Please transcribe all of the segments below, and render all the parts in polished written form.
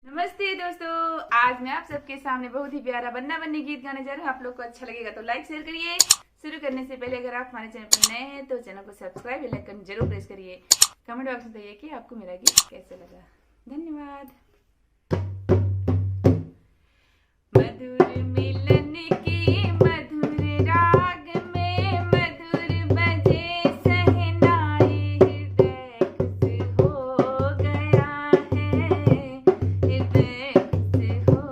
नमस्ते दोस्तों, आज मैं आप सबके सामने बहुत ही प्यारा बन्ना बन्नी गीत गाने जा रहा हूँ। आप लोग को अच्छा लगेगा तो लाइक शेयर करिए। शुरू करने से पहले अगर आप हमारे चैनल पर नए हैं तो चैनल को सब्सक्राइब बेल आइकन जरूर प्रेस करिए। कमेंट बॉक्स में बताइए कि आपको मेरा गीत कैसे लगा। धन्यवाद। मधुर मिलन की मधुर राग में मधुर बजे सहनाई, हृदय खुश हो गया है, हृदय खुश हो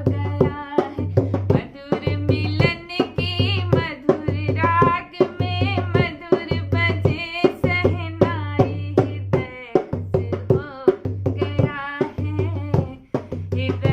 गया है। मधुर मिलन की मधुर राग में मधुर बजे सहनाई, हृदय खुश हो गया है, हृदय